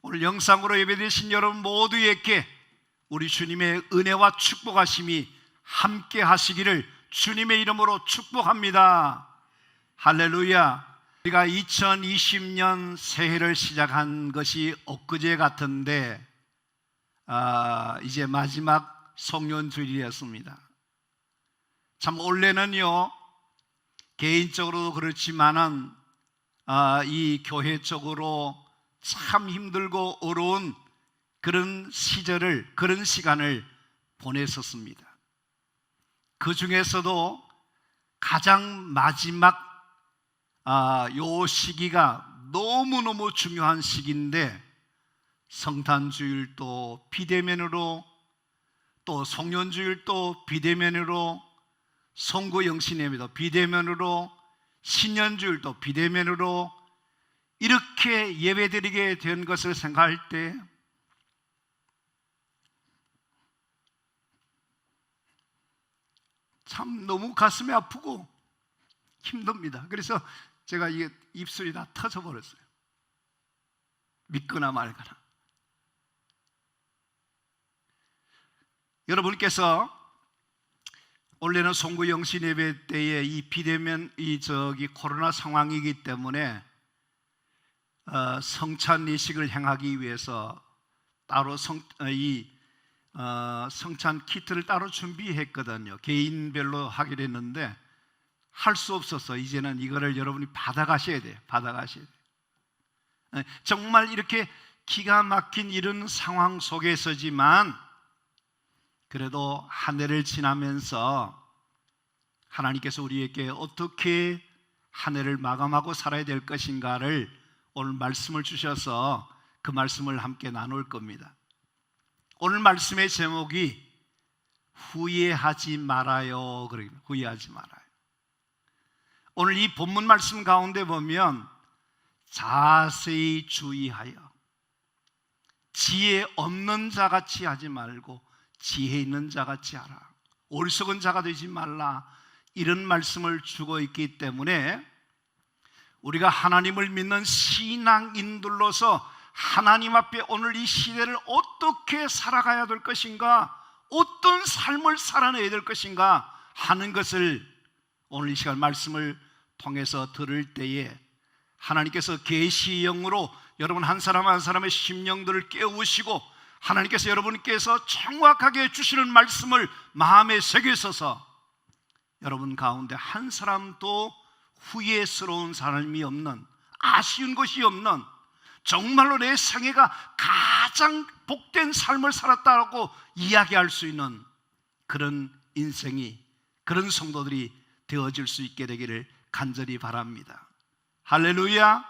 오늘 영상으로 예배드리신 여러분 모두에게 우리 주님의 은혜와 축복하심이 함께 하시기를 주님의 이름으로 축복합니다. 할렐루야. 우리가 2020년 새해를 시작한 것이 엊그제 같은데 이제 마지막 송년주일이었습니다. 참 올해는요, 개인적으로도 그렇지만은 이 교회적으로 참 힘들고 어려운 그런 시간을 보냈었습니다. 그 중에서도 가장 마지막 요 시기가 너무너무 중요한 시기인데, 성탄주일도 비대면으로, 또 송년주일도 비대면으로, 송구영신예배도 비대면으로, 신년주일도 비대면으로 이렇게 예배드리게 된 것을 생각할 때 참 너무 가슴이 아프고 힘듭니다. 그래서 제가 이게 입술이 다 터져버렸어요. 믿거나 말거나. 여러분께서 원래는 송구영신 예배 때에 이 비대면 코로나 상황이기 때문에 성찬 예식을 행하기 위해서 따로 성찬 키트를 따로 준비했거든요. 개인별로 하기로 했는데 할 수 없어서 이제는 이거를 여러분이 받아가셔야 돼요. 정말 이렇게 기가 막힌 이런 상황 속에서지만 그래도 한 해를 지나면서 하나님께서 우리에게 어떻게 한 해를 마감하고 살아야 될 것인가를 오늘 말씀을 주셔서 그 말씀을 함께 나눌 겁니다. 오늘 말씀의 제목이 후회하지 말아요. 후회하지 말아요. 오늘 이 본문 말씀 가운데 보면 자세히 주의하여 지혜 없는 자같이 하지 말고 지혜 있는 자같이 하라. 어리석은 자가 되지 말라. 이런 말씀을 주고 있기 때문에 우리가 하나님을 믿는 신앙인들로서 하나님 앞에 오늘 이 시대를 어떻게 살아가야 될 것인가, 어떤 삶을 살아내야 될 것인가 하는 것을 오늘 이 시간 말씀을 통해서 들을 때에 하나님께서 계시형으로 여러분 한 사람 한 사람의 심령들을 깨우시고 하나님께서 여러분께서 정확하게 주시는 말씀을 마음에 새기셔서 여러분 가운데 한 사람도 후회스러운 삶이 없는, 아쉬운 것이 없는, 정말로 내 생애가 가장 복된 삶을 살았다고 이야기할 수 있는 그런 인생이, 그런 성도들이 되어질 수 있게 되기를 간절히 바랍니다. 할렐루야.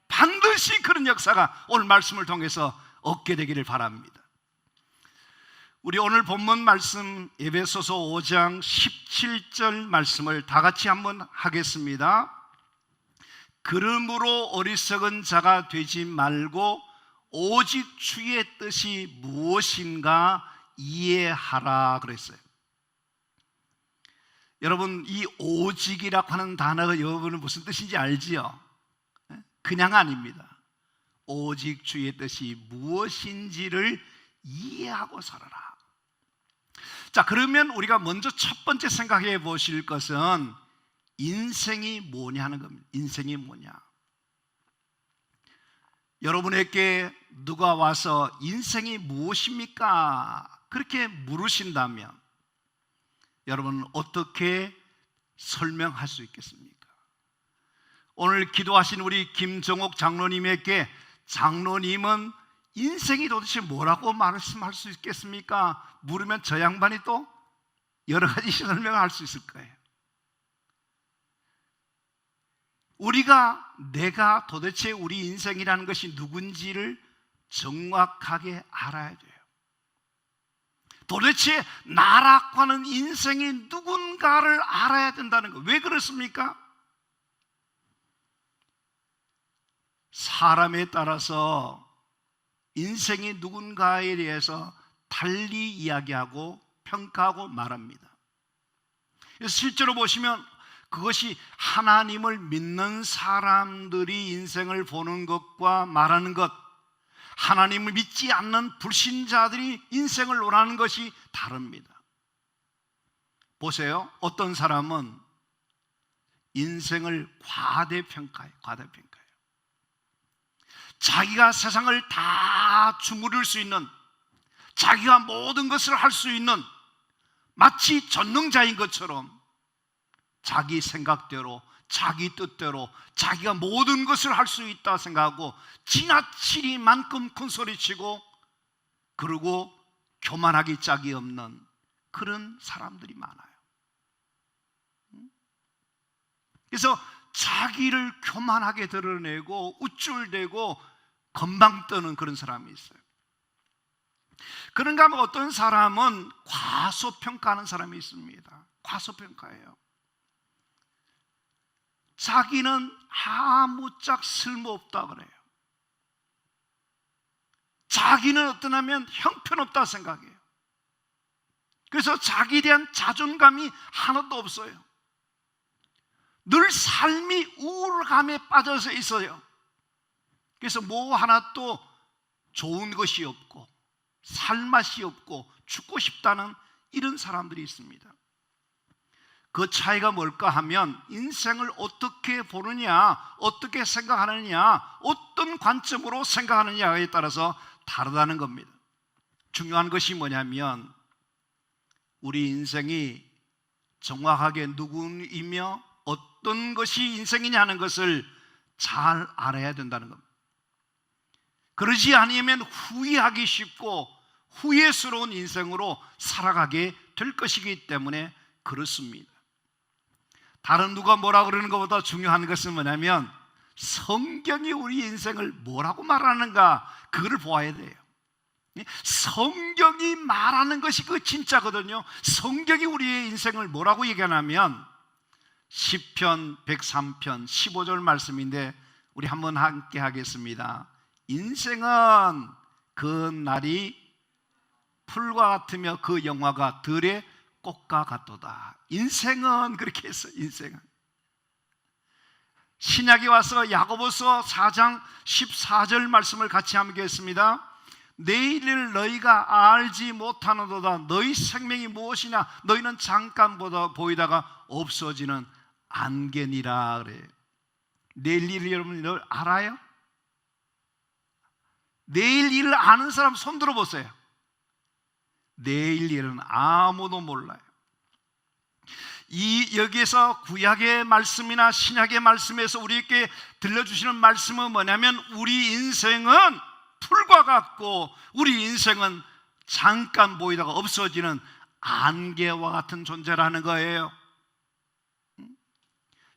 반드시 그런 역사가 오늘 말씀을 통해서 얻게 되기를 바랍니다. 우리 오늘 본문 말씀 에베소서 5장 17절 말씀을 다 같이 한번 하겠습니다. 그러므로 어리석은 자가 되지 말고 오직 주의 뜻이 무엇인가 이해하라 그랬어요. 여러분, 이 오직이라고 하는 단어가 여러분은 무슨 뜻인지 알지요? 그냥 아닙니다. 오직 주의 뜻이 무엇인지를 이해하고 살아라. 자, 그러면 우리가 먼저 첫 번째 생각해 보실 것은 인생이 뭐냐는 겁니다. 인생이 뭐냐? 여러분에게 누가 와서 인생이 무엇입니까? 그렇게 물으신다면 여러분은 어떻게 설명할 수 있겠습니까? 오늘 기도하신 우리 김정옥 장로님에게 장로님은 인생이 도대체 뭐라고 말씀할 수 있겠습니까? 물으면 저 양반이 또 여러 가지 설명을 할 수 있을 거예요. 내가 도대체 우리 인생이라는 것이 누군지를 정확하게 알아야 돼요. 도대체 나라고 하는 인생이 누군가를 알아야 된다는 거. 왜 그렇습니까? 사람에 따라서 인생이 누군가에 대해서 달리 이야기하고 평가하고 말합니다. 그래서 실제로 보시면 그것이 하나님을 믿는 사람들이 인생을 보는 것과 말하는 것, 하나님을 믿지 않는 불신자들이 인생을 원하는 것이 다릅니다. 보세요. 어떤 사람은 인생을 과대평가해요. 자기가 세상을 다 주무를 수 있는, 자기가 모든 것을 할 수 있는 마치 전능자인 것처럼 자기 생각대로, 자기 뜻대로 자기가 모든 것을 할 수 있다 생각하고 지나치리만큼 큰 소리치고, 그리고 교만하기 짝이 없는 그런 사람들이 많아요. 그래서 자기를 교만하게 드러내고 우쭐대고 건방 떠는 그런 사람이 있어요. 그런가 하면 어떤 사람은 과소평가하는 사람이 있습니다. 과소평가예요. 자기는 아무짝 쓸모없다 그래요. 자기는 어떠냐면 형편없다 생각해요. 그래서 자기에 대한 자존감이 하나도 없어요. 늘 삶이 우울감에 빠져서 있어요. 그래서 뭐 하나 또 좋은 것이 없고 살맛이 없고 죽고 싶다는 이런 사람들이 있습니다. 그 차이가 뭘까 하면 인생을 어떻게 보느냐, 어떻게 생각하느냐, 어떤 관점으로 생각하느냐에 따라서 다르다는 겁니다. 중요한 것이 뭐냐면 우리 인생이 정확하게 누구이며 어떤 것이 인생이냐 하는 것을 잘 알아야 된다는 겁니다. 그러지 않으면 후회하기 쉽고 후회스러운 인생으로 살아가게 될 것이기 때문에 그렇습니다. 다른 누가 뭐라 그러는 것보다 중요한 것은 뭐냐면 성경이 우리 인생을 뭐라고 말하는가, 그걸 보아야 돼요. 성경이 말하는 것이 그 진짜거든요. 성경이 우리의 인생을 뭐라고 얘기하냐면 시편 103편 15절 말씀인데 우리 한번 함께 하겠습니다. 인생은 그 날이 풀과 같으며 그 영화가 들의 꽃과 같도다. 인생은 그렇게 했어요. 인생은. 신약에 와서 야고보서 4장 14절 말씀을 같이 함께 했습니다. 내일을 너희가 알지 못하노도다. 너희 생명이 무엇이냐? 너희는 잠깐 보이다가 없어지는 안개니라 그래요. 내일 일을 여러분 늘 알아요? 내일 일을 아는 사람 손 들어보세요. 내일 일은 아무도 몰라요. 여기에서 구약의 말씀이나 신약의 말씀에서 우리에게 들려주시는 말씀은 뭐냐면 우리 인생은 풀과 같고 우리 인생은 잠깐 보이다가 없어지는 안개와 같은 존재라는 거예요.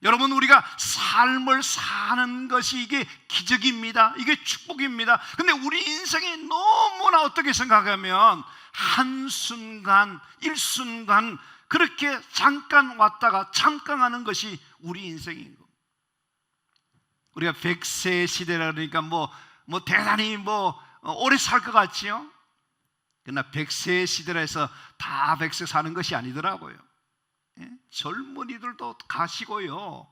여러분, 우리가 삶을 사는 것이 이게 기적입니다. 이게 축복입니다. 근데 우리 인생이 너무나 어떻게 생각하면 한순간, 일순간 그렇게 잠깐 왔다가 잠깐 가는 것이 우리 인생인 겁니다. 우리가 100세 시대라 그러니까 대단히 오래 살 것 같지요? 그러나 100세 시대라 해서 다 100세 사는 것이 아니더라고요. 예? 젊은이들도 가시고요.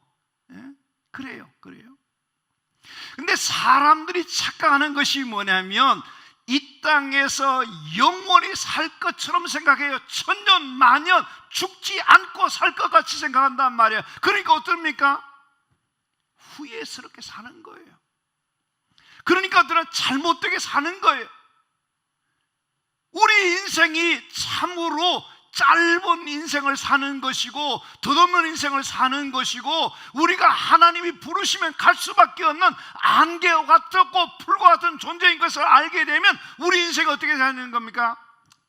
예? 그래요. 근데 사람들이 착각하는 것이 뭐냐면 이 땅에서 영원히 살 것처럼 생각해요. 천년 만년 죽지 않고 살 것 같이 생각한단 말이에요. 그러니까 어떻습니까? 후회스럽게 사는 거예요. 그러니까 그들은 잘못되게 사는 거예요. 우리 인생이 참으로 짧은 인생을 사는 것이고 덧없는 인생을 사는 것이고 우리가 하나님이 부르시면 갈 수밖에 없는 안개와 같고 풀과 같은 존재인 것을 알게 되면 우리 인생이 어떻게 사는 겁니까?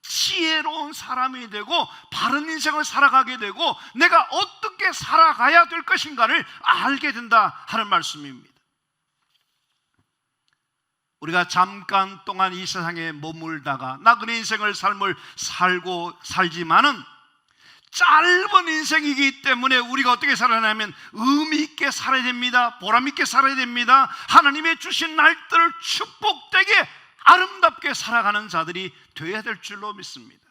지혜로운 사람이 되고 바른 인생을 살아가게 되고 내가 어떻게 살아가야 될 것인가를 알게 된다 하는 말씀입니다. 우리가 잠깐 동안 이 세상에 머물다가 나그네 인생을 삶을 살지만은 짧은 인생이기 때문에 우리가 어떻게 살아냐면 의미 있게 살아야 됩니다. 보람 있게 살아야 됩니다. 하나님의 주신 날들을 축복되게 아름답게 살아가는 자들이 되어야 될 줄로 믿습니다.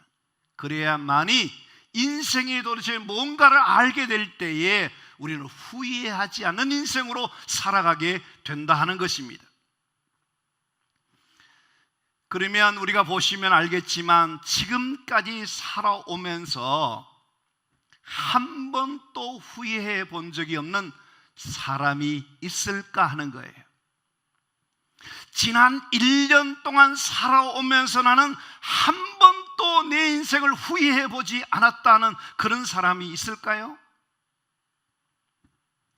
그래야만이 인생이 도대체 뭔가를 알게 될 때에 우리는 후회하지 않는 인생으로 살아가게 된다 하는 것입니다. 그러면 우리가 보시면 알겠지만 지금까지 살아오면서 한 번도 후회해 본 적이 없는 사람이 있을까 하는 거예요. 지난 1년 동안 살아오면서 나는 한 번도 내 인생을 후회해 보지 않았다는 그런 사람이 있을까요?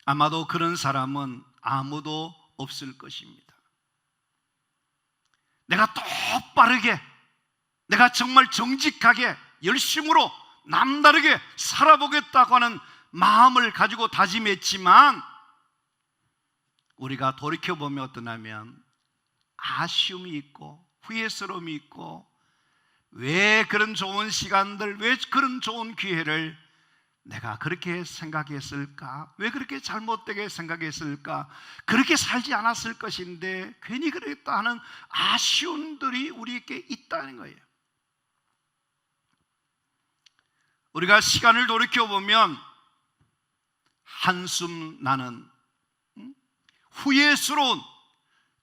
아마도 그런 사람은 아무도 없을 것입니다. 내가 똑바르게, 내가 정말 정직하게 열심으로 남다르게 살아보겠다고 하는 마음을 가지고 다짐했지만 우리가 돌이켜보면 어떠냐면 아쉬움이 있고 후회스러움이 있고, 왜 그런 좋은 시간들, 왜 그런 좋은 기회를 내가 그렇게 생각했을까? 왜 그렇게 잘못되게 생각했을까? 그렇게 살지 않았을 것인데 괜히 그랬다 하는 아쉬움들이 우리에게 있다는 거예요. 우리가 시간을 돌이켜보면 한숨 나는 후회스러운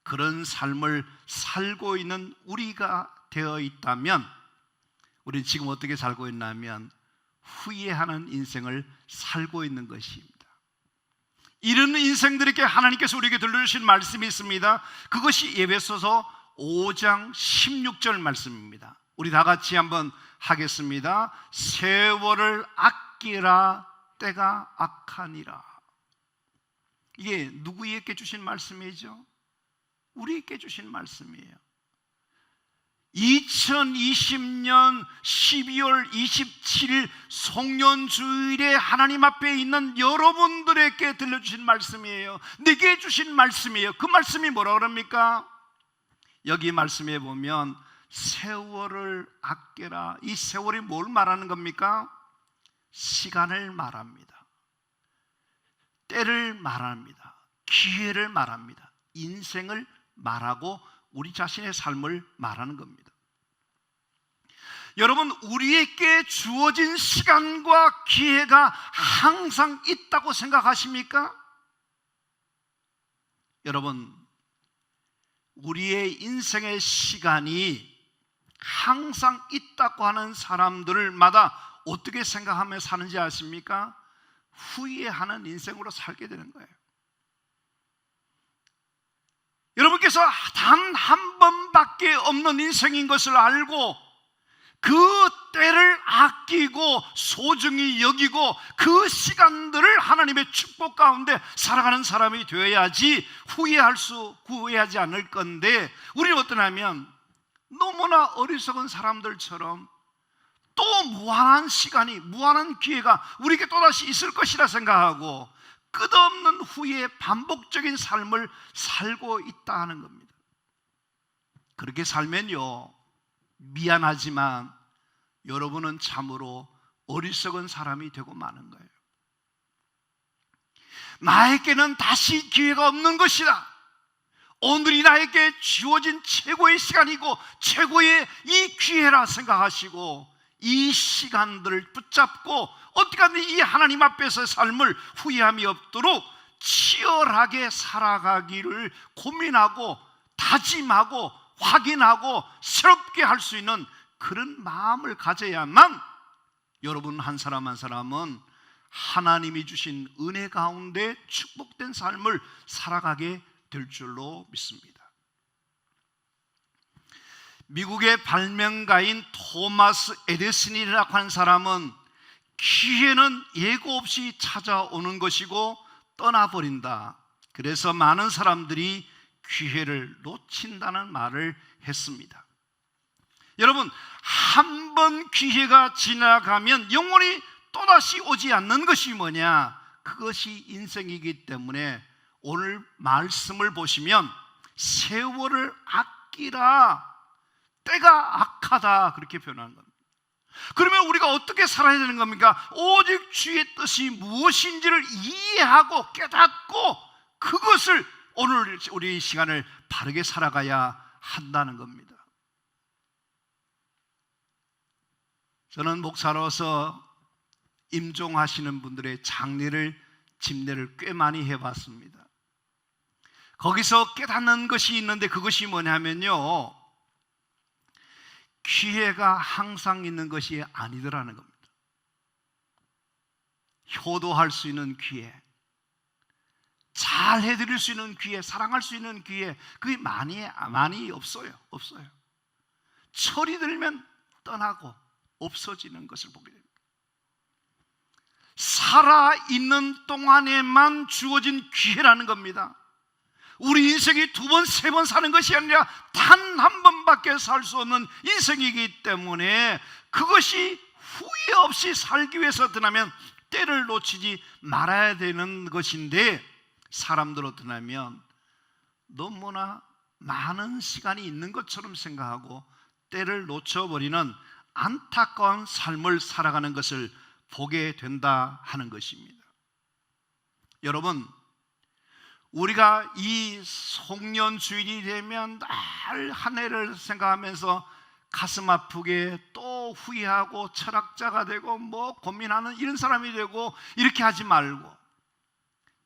그런 삶을 살고 있는 우리가 되어 있다면, 우리는 지금 어떻게 살고 있냐면 후회하는 인생을 살고 있는 것입니다. 이런 인생들에게 하나님께서 우리에게 들려주신 말씀이 있습니다. 그것이 에베소서 5장 16절 말씀입니다. 우리 다 같이 한번 하겠습니다. 세월을 아끼라, 때가 악하니라. 이게 누구에게 주신 말씀이죠? 우리에게 주신 말씀이에요. 2020년 12월 27일 송년주일에 하나님 앞에 있는 여러분들에게 들려주신 말씀이에요. 내게 주신 말씀이에요. 그 말씀이 뭐라 그럽니까? 여기 말씀에 보면 세월을 아껴라. 이 세월이 뭘 말하는 겁니까? 시간을 말합니다. 때를 말합니다. 기회를 말합니다. 인생을 말하고 우리 자신의 삶을 말하는 겁니다. 여러분, 우리에게 주어진 시간과 기회가 항상 있다고 생각하십니까? 여러분, 우리의 인생의 시간이 항상 있다고 하는 사람들마다 어떻게 생각하며 사는지 아십니까? 후회하는 인생으로 살게 되는 거예요. 여러분께서 단 한 번밖에 없는 인생인 것을 알고 그 때를 아끼고 소중히 여기고 그 시간들을 하나님의 축복 가운데 살아가는 사람이 되어야지 후회하지 않을 건데, 우리는 어떠냐면 너무나 어리석은 사람들처럼 또 무한한 시간이, 무한한 기회가 우리에게 또다시 있을 것이라 생각하고 끝없는 후회의 반복적인 삶을 살고 있다 하는 겁니다. 그렇게 살면요, 미안하지만 여러분은 참으로 어리석은 사람이 되고 마는 거예요. 나에게는 다시 기회가 없는 것이다. 오늘이 나에게 주어진 최고의 시간이고 최고의 이 기회라 생각하시고 이 시간들을 붙잡고 어떻게 하면 이 하나님 앞에서 삶을 후회함이 없도록 치열하게 살아가기를 고민하고 다짐하고 확인하고 새롭게 할 수 있는 그런 마음을 가져야만 여러분 한 사람 한 사람은 하나님이 주신 은혜 가운데 축복된 삶을 살아가게 될 줄로 믿습니다. 미국의 발명가인 토마스 에디슨이라고 하는 사람은 기회는 예고 없이 찾아오는 것이고 떠나버린다. 그래서 많은 사람들이 기회를 놓친다는 말을 했습니다. 여러분, 한 번 기회가 지나가면 영원히 또다시 오지 않는 것이 뭐냐? 그것이 인생이기 때문에 오늘 말씀을 보시면 세월을 아끼라, 때가 악하다, 그렇게 표현하는 겁니다. 그러면 우리가 어떻게 살아야 되는 겁니까? 오직 주의 뜻이 무엇인지를 이해하고 깨닫고 그것을 오늘 우리 시간을 바르게 살아가야 한다는 겁니다. 저는 목사로서 임종하시는 분들의 장례를, 집례를 꽤 많이 해봤습니다. 거기서 깨닫는 것이 있는데 그것이 뭐냐면요, 기회가 항상 있는 것이 아니더라는 겁니다. 효도할 수 있는 기회, 잘 해드릴 수 있는 기회, 사랑할 수 있는 기회, 그게 많이 없어요. 철이 들면 떠나고 없어지는 것을 보게 됩니다. 살아있는 동안에만 주어진 기회라는 겁니다. 우리 인생이 2번, 3번 사는 것이 아니라 단 한 번밖에 살 수 없는 인생이기 때문에 그것이 후회 없이 살기 위해서 드나면 때를 놓치지 말아야 되는 것인데, 사람들로 드나면 너무나 많은 시간이 있는 것처럼 생각하고 때를 놓쳐버리는 안타까운 삶을 살아가는 것을 보게 된다 하는 것입니다. 여러분, 우리가 이 송년주일이 되면 날 한 해를 생각하면서 가슴 아프게 또 후회하고 철학자가 되고 뭐 고민하는 이런 사람이 되고 이렇게 하지 말고,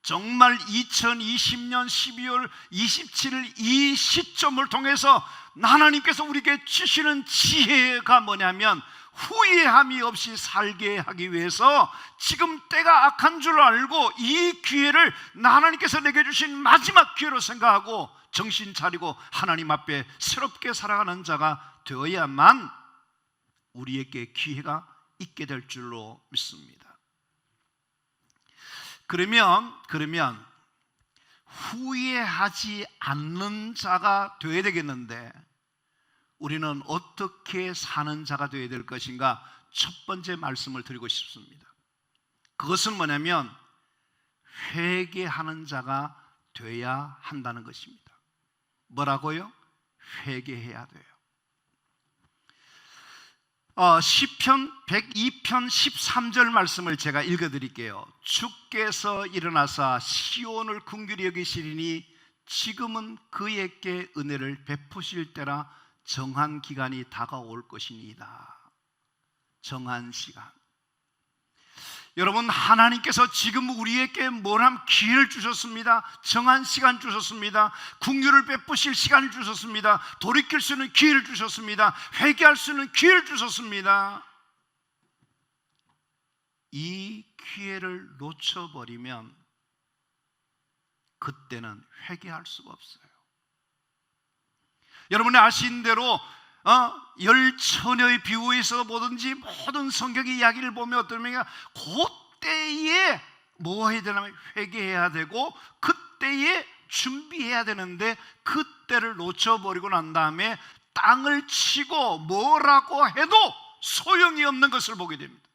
정말 2020년 12월 27일 이 시점을 통해서 하나님께서 우리에게 주시는 지혜가 뭐냐면, 후회함이 없이 살게 하기 위해서 지금 때가 악한 줄 알고 이 기회를 하나님께서 내게 주신 마지막 기회로 생각하고 정신 차리고 하나님 앞에 새롭게 살아가는 자가 되어야만 우리에게 기회가 있게 될 줄로 믿습니다. 그러면 후회하지 않는 자가 되어야 되겠는데, 우리는 어떻게 사는 자가 되어야 될 것인가? 첫 번째 말씀을 드리고 싶습니다. 그것은 뭐냐면 회개하는 자가 되어야 한다는 것입니다. 뭐라고요? 회개해야 돼요. 시편 102편 13절 말씀을 제가 읽어드릴게요. 주께서 일어나사 시온을 긍휼히 여기시리니 지금은 그에게 은혜를 베푸실 때라, 정한 기간이 다가올 것이니이다. 정한 시간. 여러분, 하나님께서 지금 우리에게 뭐람 기회를 주셨습니다. 정한 시간 주셨습니다. 긍휼을 베푸실 시간을 주셨습니다. 돌이킬 수 있는 기회를 주셨습니다. 회개할 수 있는 기회를 주셨습니다. 이 기회를 놓쳐버리면 그때는 회개할 수가 없어요. 여러분이 아신 대로 열처녀의 비유에서 뭐든지 모든 성경의 이야기를 보면 어떤 의미가, 그때에 뭐 해야 되냐면 회개해야 되고 그때에 준비해야 되는데, 그때를 놓쳐버리고 난 다음에 땅을 치고 뭐라고 해도 소용이 없는 것을 보게 됩니다.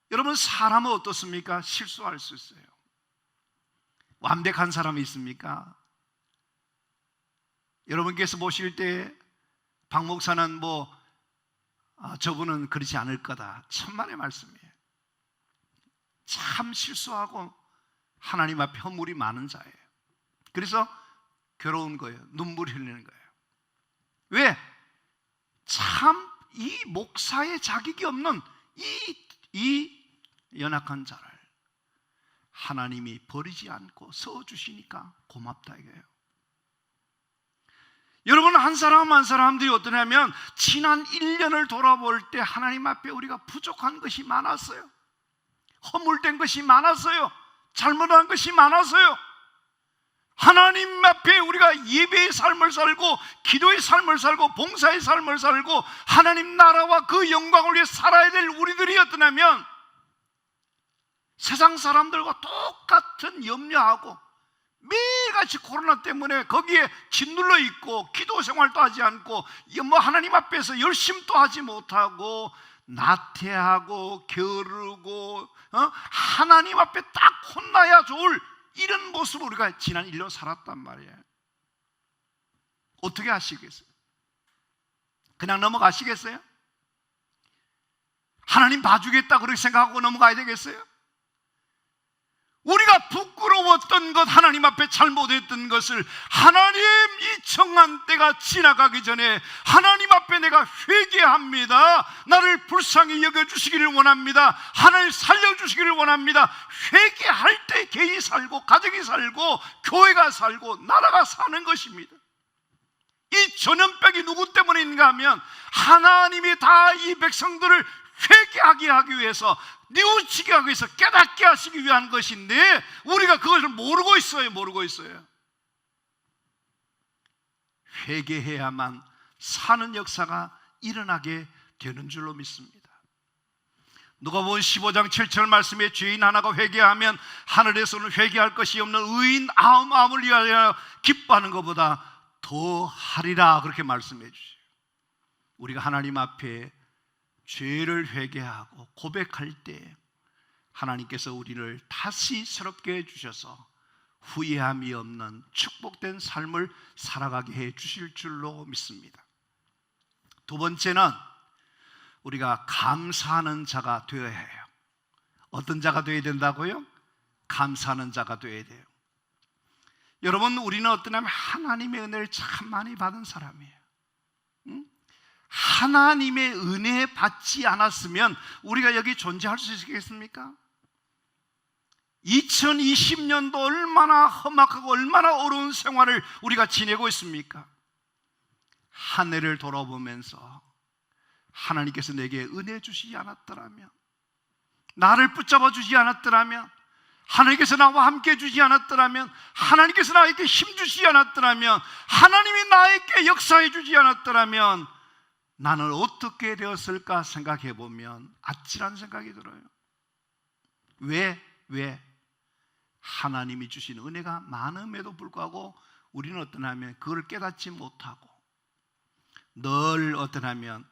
여러분, 사람은 어떻습니까? 실수할 수 있어요. 완벽한 사람이 있습니까? 여러분께서 보실 때 박 목사는 저분은 그렇지 않을 거다, 천만의 말씀이에요. 참 실수하고 하나님 앞에 허물이 많은 자예요. 그래서 괴로운 거예요. 눈물이 흘리는 거예요. 왜? 참 이 목사의 자격이 없는 이 연약한 자를 하나님이 버리지 않고 서주시니까 고맙다 이거예요. 여러분, 한 사람 한 사람들이 어떠냐면 지난 1년을 돌아볼 때 하나님 앞에 우리가 부족한 것이 많았어요. 허물된 것이 많았어요. 잘못한 것이 많았어요. 하나님 앞에 우리가 예배의 삶을 살고 기도의 삶을 살고 봉사의 삶을 살고 하나님 나라와 그 영광을 위해 살아야 될 우리들이 어떠냐면, 세상 사람들과 똑같은 염려하고 매일같이 코로나 때문에 거기에 짓눌러 있고 기도 생활도 하지 않고 하나님 앞에서 열심도 하지 못하고 나태하고 게으르고 하나님 앞에 딱 혼나야 좋을 이런 모습을 우리가 지난 1년 살았단 말이에요. 어떻게 하시겠어요? 그냥 넘어가시겠어요? 하나님 봐주겠다 그렇게 생각하고 넘어가야 되겠어요? 우리가 부끄러웠던 것, 하나님 앞에 잘못했던 것을 하나님 이 정한 때가 지나가기 전에 하나님 앞에 내가 회개합니다. 나를 불쌍히 여겨주시기를 원합니다. 하나님 살려주시기를 원합니다. 회개할 때 개인이 살고 가정이 살고 교회가 살고 나라가 사는 것입니다. 이 이 전염병이 누구 때문인가 하면 하나님이 다 이 백성들을 회개하게 하기 위해서, 뉘우치게 하기 위해서, 깨닫게 하시기 위한 것인데 우리가 그것을 모르고 있어요. 회개해야만 사는 역사가 일어나게 되는 줄로 믿습니다. 누가복음 15장 7절 말씀에 죄인 하나가 회개하면 하늘에서는 회개할 것이 없는 의인 99을 위하여 기뻐하는 것보다 더 하리라, 그렇게 말씀해 주시죠. 우리가 하나님 앞에 죄를 회개하고 고백할 때 하나님께서 우리를 다시 새롭게 해주셔서 후회함이 없는 축복된 삶을 살아가게 해 주실 줄로 믿습니다. 두 번째는 우리가 감사하는 자가 되어야 해요. 어떤 자가 되어야 된다고요? 감사하는 자가 되어야 돼요. 여러분, 우리는 어떠냐면 하나님의 은혜를 참 많이 받은 사람이에요. 하나님의 은혜 받지 않았으면 우리가 여기 존재할 수 있겠습니까? 2020년도 얼마나 험악하고 얼마나 어려운 생활을 우리가 지내고 있습니까? 한 해를 돌아보면서 하나님께서 내게 은혜 주시지 않았더라면, 나를 붙잡아 주지 않았더라면, 하나님께서 나와 함께 주지 않았더라면, 하나님께서 나에게 힘 주시지 않았더라면, 하나님이 나에게 역사해 주지 않았더라면 나는 어떻게 되었을까 생각해 보면 아찔한 생각이 들어요. 왜? 하나님이 주신 은혜가 많음에도 불구하고 우리는 어떠냐면 그걸 깨닫지 못하고 늘 어떠냐면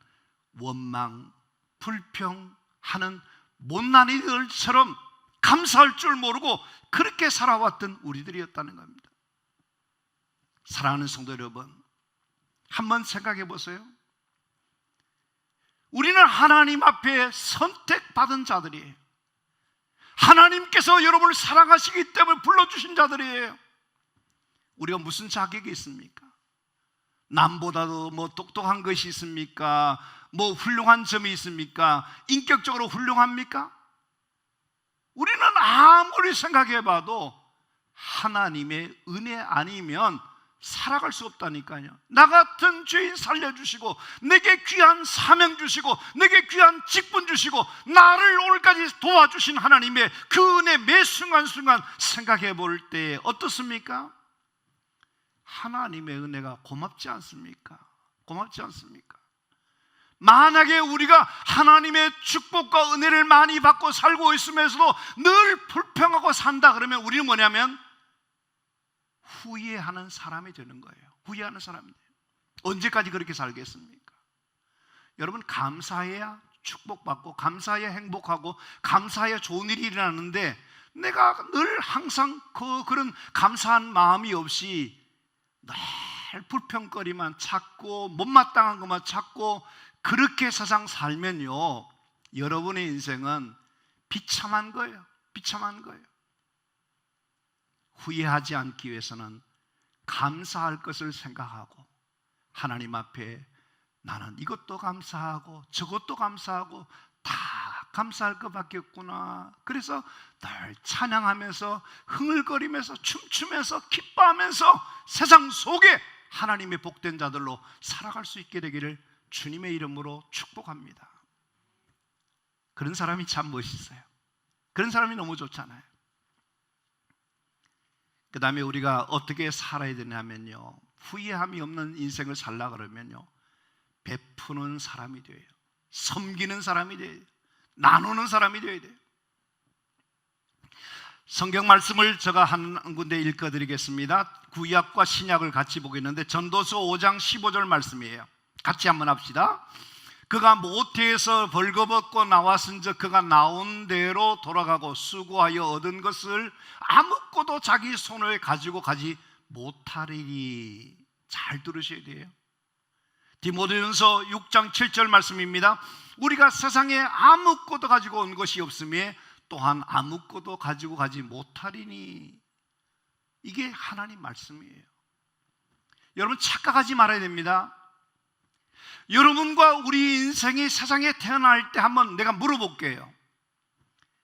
원망, 불평하는 못난 이들처럼 감사할 줄 모르고 그렇게 살아왔던 우리들이었다는 겁니다. 사랑하는 성도 여러분, 한번 생각해 보세요. 우리는 하나님 앞에 선택받은 자들이에요. 하나님께서 여러분을 사랑하시기 때문에 불러주신 자들이에요. 우리가 무슨 자격이 있습니까? 남보다도 뭐 똑똑한 것이 있습니까? 뭐 훌륭한 점이 있습니까? 인격적으로 훌륭합니까? 우리는 아무리 생각해봐도 하나님의 은혜 아니면 살아갈 수 없다니까요. 나 같은 죄인 살려주시고 내게 귀한 사명 주시고 내게 귀한 직분 주시고 나를 오늘까지 도와주신 하나님의 그 은혜 매 순간순간 생각해 볼 때 어떻습니까? 하나님의 은혜가 고맙지 않습니까? 고맙지 않습니까? 만약에 우리가 하나님의 축복과 은혜를 많이 받고 살고 있으면서도 늘 불평하고 산다 그러면 우리는 뭐냐면 후회하는 사람이 되는 거예요. 후회하는 사람이 돼요. 언제까지 그렇게 살겠습니까? 여러분, 감사해야 축복받고 감사해야 행복하고 감사해야 좋은 일이 일어나는데 내가 늘 항상 그런 감사한 마음이 없이 늘 불평거리만 찾고 못마땅한 것만 찾고 그렇게 세상 살면요, 여러분의 인생은 비참한 거예요. 비참한 거예요. 후회하지 않기 위해서는 감사할 것을 생각하고 하나님 앞에 나는 이것도 감사하고 저것도 감사하고 다 감사할 것밖에 없구나. 그래서 늘 찬양하면서 흥얼거리면서 춤추면서 기뻐하면서 세상 속에 하나님의 복된 자들로 살아갈 수 있게 되기를 주님의 이름으로 축복합니다. 그런 사람이 참 멋있어요. 그런 사람이 너무 좋잖아요. 그 다음에 우리가 어떻게 살아야 되냐면요, 후회함이 없는 인생을 살라 그러면요, 베푸는 사람이 돼요. 섬기는 사람이 돼요. 나누는 사람이 돼야 돼요. 성경 말씀을 제가 한 군데 읽어드리겠습니다. 구약과 신약을 같이 보겠는데 전도서 5장 15절 말씀이에요. 같이 한번 합시다. 그가 모태에서 벌거벗고 나왔은즉 그가 나온 대로 돌아가고 수고하여 얻은 것을 아무것도 자기 손에 가지고 가지 못하리니. 잘 들으셔야 돼요. 디모데전서 6장 7절 말씀입니다. 우리가 세상에 아무것도 가지고 온 것이 없으며 또한 아무것도 가지고 가지 못하리니. 이게 하나님 말씀이에요. 여러분, 착각하지 말아야 됩니다. 여러분과 우리 인생이 세상에 태어날 때 한번 내가 물어볼게요.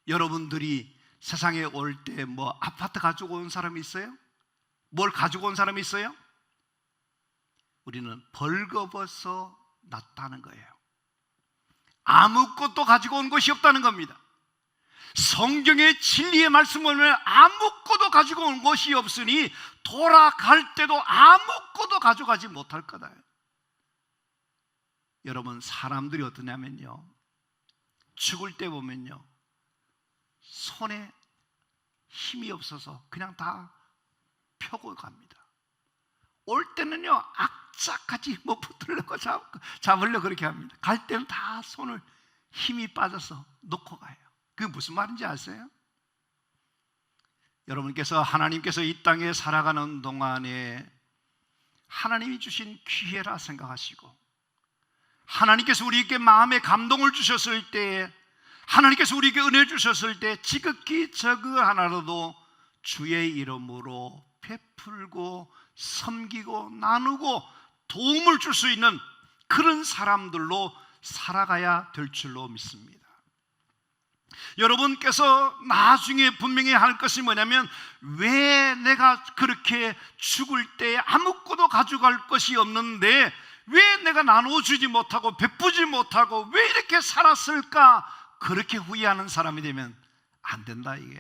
여러분들이 세상에 올 때 뭐 아파트 가지고 온 사람이 있어요? 뭘 가지고 온 사람이 있어요? 우리는 벌거벗어 났다는 거예요. 아무것도 가지고 온 것이 없다는 겁니다. 성경의 진리의 말씀을 보면 아무것도 가지고 온 것이 없으니 돌아갈 때도 아무것도 가져가지 못할 거다. 여러분, 사람들이 어떠냐면요, 죽을 때 보면요, 손에 힘이 없어서 그냥 다 펴고 갑니다. 올 때는요, 악착같이 뭐 붙으려고 잡으려고 그렇게 합니다. 갈 때는 다 손을 힘이 빠져서 놓고 가요. 그게 무슨 말인지 아세요? 여러분께서, 하나님께서 이 땅에 살아가는 동안에 하나님이 주신 기회라 생각하시고, 하나님께서 우리에게 마음의 감동을 주셨을 때, 하나님께서 우리에게 은혜 주셨을 때 지극히 저그 하나라도 주의 이름으로 베풀고 섬기고 나누고 도움을 줄 수 있는 그런 사람들로 살아가야 될 줄로 믿습니다. 여러분께서 나중에 분명히 할 것이 뭐냐면, 왜 내가 그렇게 죽을 때 아무것도 가져갈 것이 없는데 왜 내가 나눠주지 못하고 베푸지 못하고 왜 이렇게 살았을까, 그렇게 후회하는 사람이 되면 안 된다, 이게.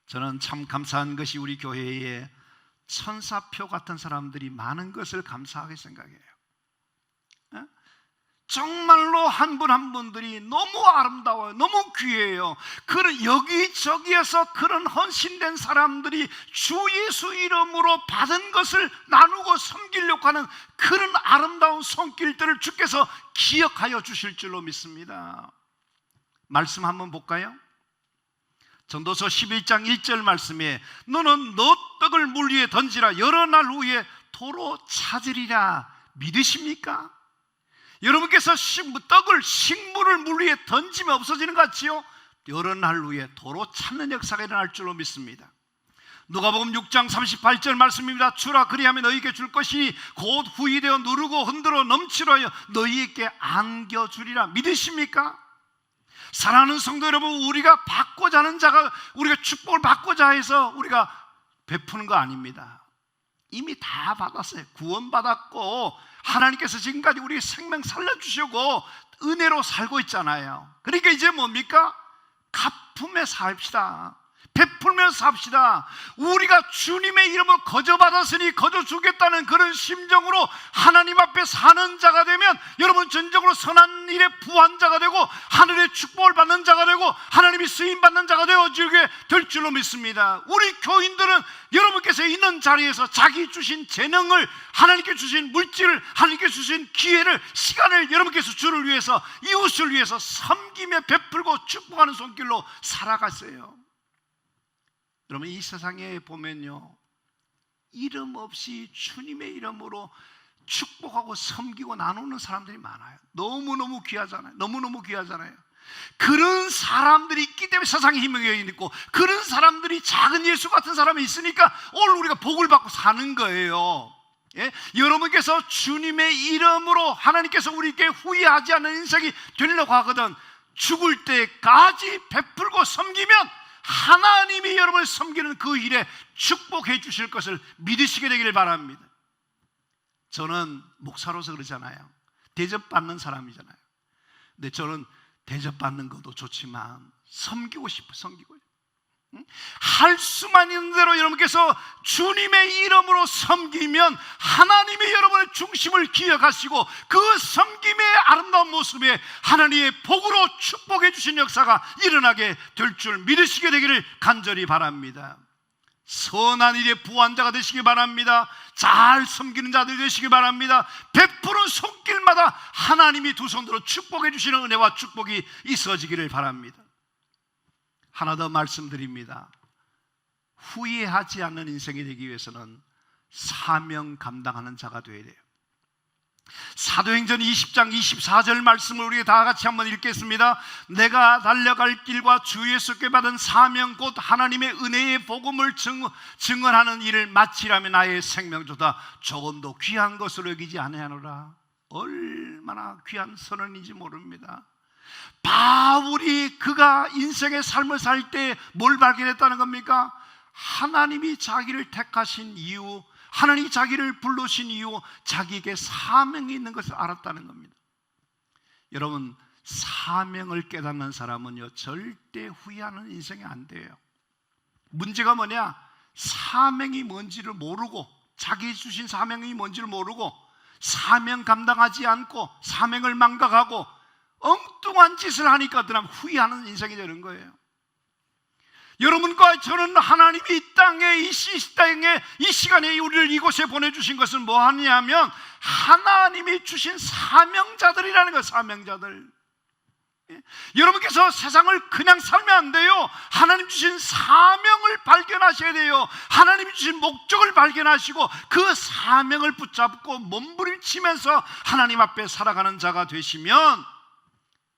저는 참 감사한 것이 우리 교회에 천사표 같은 사람들이 많은 것을 감사하게 생각해요. 정말로 한 분 한 분들이 너무 아름다워요. 너무 귀해요. 그런 여기저기에서 그런 헌신된 사람들이 주 예수 이름으로 받은 것을 나누고 섬기려고 하는 그런 아름다운 손길들을 주께서 기억하여 주실 줄로 믿습니다. 말씀 한번 볼까요? 전도서 11장 1절 말씀에 너는 너 떡을 물 위에 던지라 여러 날 후에 도로 찾으리라. 믿으십니까? 여러분께서 떡을, 식물을 물 위에 던지면 없어지는 것 같지요? 여러 날 후에 도로 찾는 역사가 일어날 줄로 믿습니다. 누가복음 6장 38절 말씀입니다. 주라 그리하면 너희에게 줄 것이니 곧 후이되어 누르고 흔들어 넘치려 하여 너희에게 안겨주리라. 믿으십니까? 사랑하는 성도 여러분, 우리가 받고자 하는 자가, 우리가 축복을 받고자 해서 우리가 베푸는 거 아닙니다. 이미 다 받았어요. 구원받았고 하나님께서 지금까지 우리 생명 살려주시고 은혜로 살고 있잖아요. 그러니까 이제 뭡니까? 갚으며 삽시다. 베풀면서 삽시다. 우리가 주님의 이름을 거저받았으니 거저주겠다는 그런 심정으로 하나님 앞에 사는 자가 되면 여러분 전적으로 선한 일에 부한 자가 되고 하늘의 축복을 받는 자가 되고 하나님이 쓰임받는 자가 되어지게 될 줄로 믿습니다. 우리 교인들은 여러분께서 있는 자리에서 자기 주신 재능을, 하나님께 주신 물질을, 하나님께 주신 기회를, 시간을 여러분께서 주를 위해서, 이웃을 위해서 섬기며 베풀고 축복하는 손길로 살아가세요. 여러분, 이 세상에 보면요, 이름 없이 주님의 이름으로 축복하고 섬기고 나누는 사람들이 많아요. 너무너무 귀하잖아요. 너무너무 귀하잖아요. 그런 사람들이 있기 때문에 세상에 희망이 있고, 그런 사람들이 작은 예수 같은 사람이 있으니까 오늘 우리가 복을 받고 사는 거예요. 예? 여러분께서 주님의 이름으로 하나님께서 우리에게 후회하지 않는 인생이 되려고 하거든, 죽을 때까지 베풀고 섬기면 하나님이 여러분을 섬기는 그 일에 축복해 주실 것을 믿으시게 되기를 바랍니다. 저는 목사로서 그러잖아요. 대접받는 사람이잖아요. 근데 저는 대접받는 것도 좋지만 섬기고 싶어요. 섬기고. 할 수만 있는 대로 여러분께서 주님의 이름으로 섬기면 하나님이 여러분의 중심을 기억하시고 그 섬김의 아름다운 모습에 하나님의 복으로 축복해 주신 역사가 일어나게 될 줄 믿으시게 되기를 간절히 바랍니다. 선한 일에 부한 자가 되시기 바랍니다. 잘 섬기는 자들이 되시기 바랍니다. 베푸는 손길마다 하나님이 두 손으로 축복해 주시는 은혜와 축복이 있어지기를 바랍니다. 하나 더 말씀드립니다. 후회하지 않는 인생이 되기 위해서는 사명 감당하는 자가 되어야 돼요. 사도행전 20장 24절 말씀을 우리 다 같이 한번 읽겠습니다. 내가 달려갈 길과 주 예수께 받은 사명 곧 하나님의 은혜의 복음을 증언하는 일을 마치라며 나의 생명조차 조금도 귀한 것으로 여기지 아니하노라. 얼마나 귀한 선언인지 모릅니다. 바울이 그가 인생의 삶을 살 때 뭘 발견했다는 겁니까? 하나님이 자기를 택하신 이유, 하나님이 자기를 불러신 이유, 자기에게 사명이 있는 것을 알았다는 겁니다. 여러분, 사명을 깨닫는 사람은요 절대 후회하는 인생이 안 돼요. 문제가 뭐냐? 사명이 뭔지를 모르고, 자기 주신 사명이 뭔지를 모르고 사명 감당하지 않고 사명을 망각하고 엉뚱한 짓을 하니까 그다음 후회하는 인생이 되는 거예요. 여러분과 저는 하나님이 이 땅에, 이 시간에 우리를 이곳에 보내주신 것은 뭐 하냐면 하나님이 주신 사명자들이라는 거예요. 사명자들. 여러분께서 세상을 그냥 살면 안 돼요. 하나님 주신 사명을 발견하셔야 돼요. 하나님이 주신 목적을 발견하시고 그 사명을 붙잡고 몸부림치면서 하나님 앞에 살아가는 자가 되시면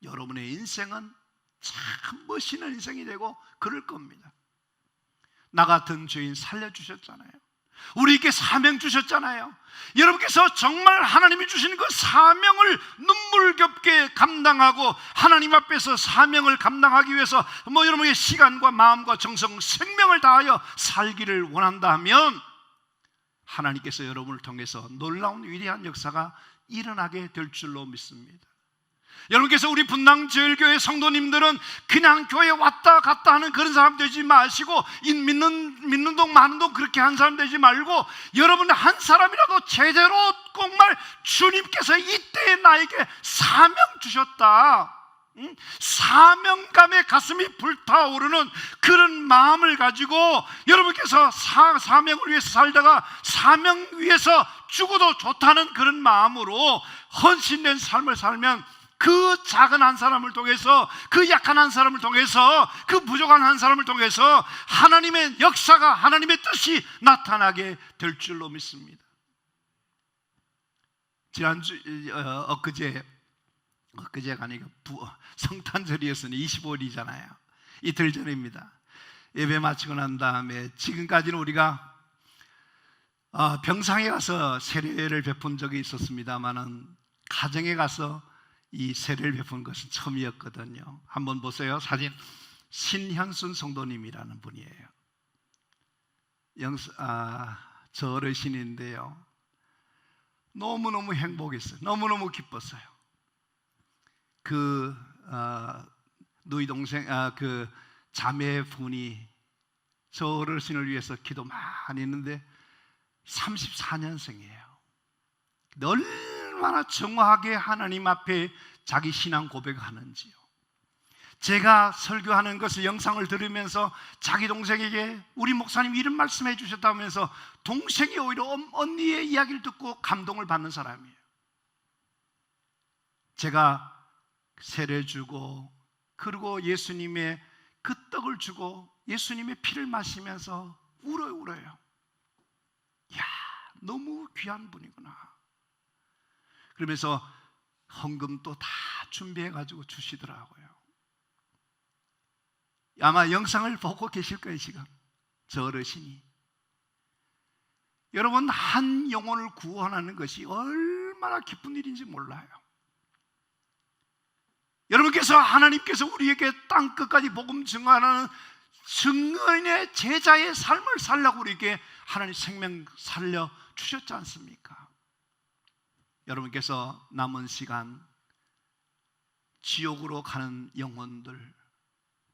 여러분의 인생은 참 멋있는 인생이 되고 그럴 겁니다. 나 같은 죄인 살려주셨잖아요. 우리에게 사명 주셨잖아요. 여러분께서 정말 하나님이 주시는 그 사명을 눈물겹게 감당하고 하나님 앞에서 사명을 감당하기 위해서 여러분의 시간과 마음과 정성, 생명을 다하여 살기를 원한다면 하나님께서 여러분을 통해서 놀라운 위대한 역사가 일어나게 될 줄로 믿습니다. 여러분께서 우리 분당제일교회 성도님들은 그냥 교회 왔다 갔다 하는 그런 사람 되지 마시고, 믿는 동 마는 동 그렇게 한 사람 되지 말고, 여러분 한 사람이라도 제대로 정말 주님께서 이때에 나에게 사명 주셨다, 사명감에 가슴이 불타오르는 그런 마음을 가지고 여러분께서 사명을 위해서 살다가 사명 위해서 죽어도 좋다는 그런 마음으로 헌신된 삶을 살면 그 작은 한 사람을 통해서, 그 약한 한 사람을 통해서, 그 부족한 한 사람을 통해서 하나님의 역사가, 하나님의 뜻이 나타나게 될 줄로 믿습니다. 지난주 엊그제가 아니고 성탄절이었으니 25일이잖아요. 이틀 전입니다. 예배 마치고 난 다음에 지금까지는 우리가 병상에 가서 세례를 베푼 적이 있었습니다만은 가정에 가서 이 세례를 베푼 것은 처음이었거든요. 한번 보세요. 사진. 신현순 성도님이라는 분이에요. 저 어르신인데요, 너무너무 행복했어요. 너무너무 기뻤어요. 누이 동생, 그 자매분이 저 어르신을 위해서 기도 많이 했는데 34년생이에요. 얼마나 정확하게 하나님 앞에 자기 신앙 고백을 하는지요. 제가 설교하는 것을 영상을 들으면서 자기 동생에게 우리 목사님이 이런 말씀해 주셨다면서 동생이 오히려 언니의 이야기를 듣고 감동을 받는 사람이에요. 제가 세례 주고 그리고 예수님의 그 떡을 주고 예수님의 피를 마시면서 울어요. 이야, 너무 귀한 분이구나. 그러면서 헌금도 다 준비해 가지고 주시더라고요. 아마 영상을 보고 계실 거예요. 지금 저 어르신이. 여러분, 한 영혼을 구원하는 것이 얼마나 기쁜 일인지 몰라요. 여러분께서, 하나님께서 우리에게 땅끝까지 복음 증거하는 증거인의 제자의 삶을 살라고 우리에게 하나님 생명 살려 주셨지 않습니까? 여러분께서 남은 시간 지옥으로 가는 영혼들,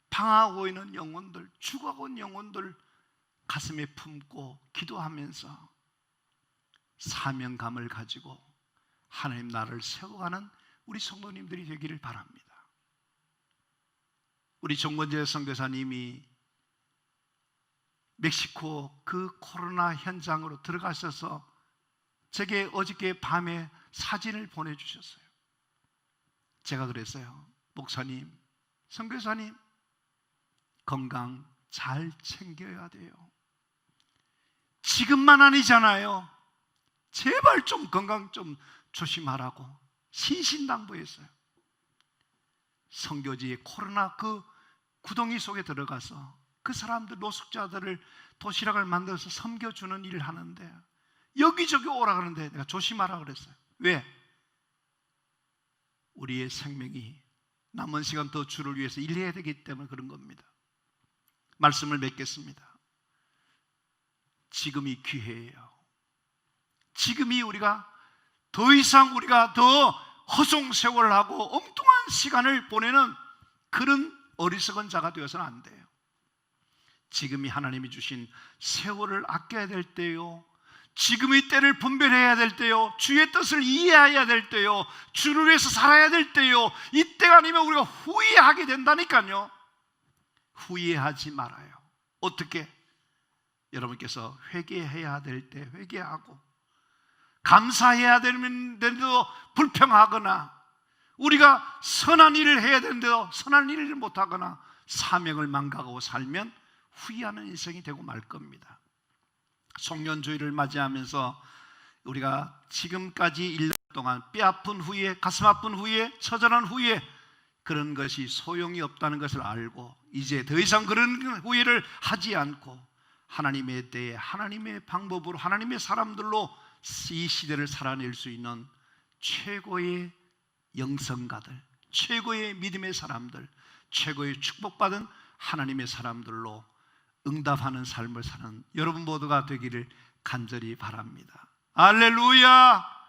방황하고 있는 영혼들, 죽어가고 있는 영혼들 가슴에 품고 기도하면서 사명감을 가지고 하나님 나라를 세워가는 우리 성도님들이 되기를 바랍니다. 우리 정권재 선교사님이 멕시코 그 코로나 현장으로 들어가셔서 제게 어저께 밤에 사진을 보내주셨어요. 제가 그랬어요. 목사님, 선교사님, 건강 잘 챙겨야 돼요. 지금만 아니잖아요. 제발 좀 건강 좀 조심하라고 신신당부했어요. 선교지의 코로나 그 구덩이 속에 들어가서 그 사람들, 노숙자들을 도시락을 만들어서 섬겨주는 일을 하는데 여기저기 오라 그러는데 내가 조심하라 그랬어요. 왜? 우리의 생명이 남은 시간 더 주를 위해서 일해야 되기 때문에 그런 겁니다. 말씀을 맺겠습니다. 지금이 기회예요. 지금이 우리가 더 이상 우리가 더 허송세월을 하고 엉뚱한 시간을 보내는 그런 어리석은 자가 되어서는 안 돼요. 지금이 하나님이 주신 세월을 아껴야 될 때요, 지금의 때를 분별해야 될 때요, 주의 뜻을 이해해야 될 때요, 주를 위해서 살아야 될 때요, 이때가 아니면 우리가 후회하게 된다니까요. 후회하지 말아요. 어떻게? 여러분께서 회개해야 될 때 회개하고, 감사해야 되는데도 불평하거나, 우리가 선한 일을 해야 되는데도 선한 일을 못하거나 사명을 망각하고 살면 후회하는 인생이 되고 말 겁니다. 송년주의를 맞이하면서 우리가 지금까지 1년 동안 뼈아픈 후에, 가슴 아픈 후에, 처절한 후에, 그런 것이 소용이 없다는 것을 알고 이제 더 이상 그런 후회를 하지 않고 하나님의 때에 하나님의 방법으로 하나님의 사람들로 이 시대를 살아낼 수 있는 최고의 영성가들, 최고의 믿음의 사람들, 최고의 축복받은 하나님의 사람들로 응답하는 삶을 사는 여러분 모두가 되기를 간절히 바랍니다. 할렐루야!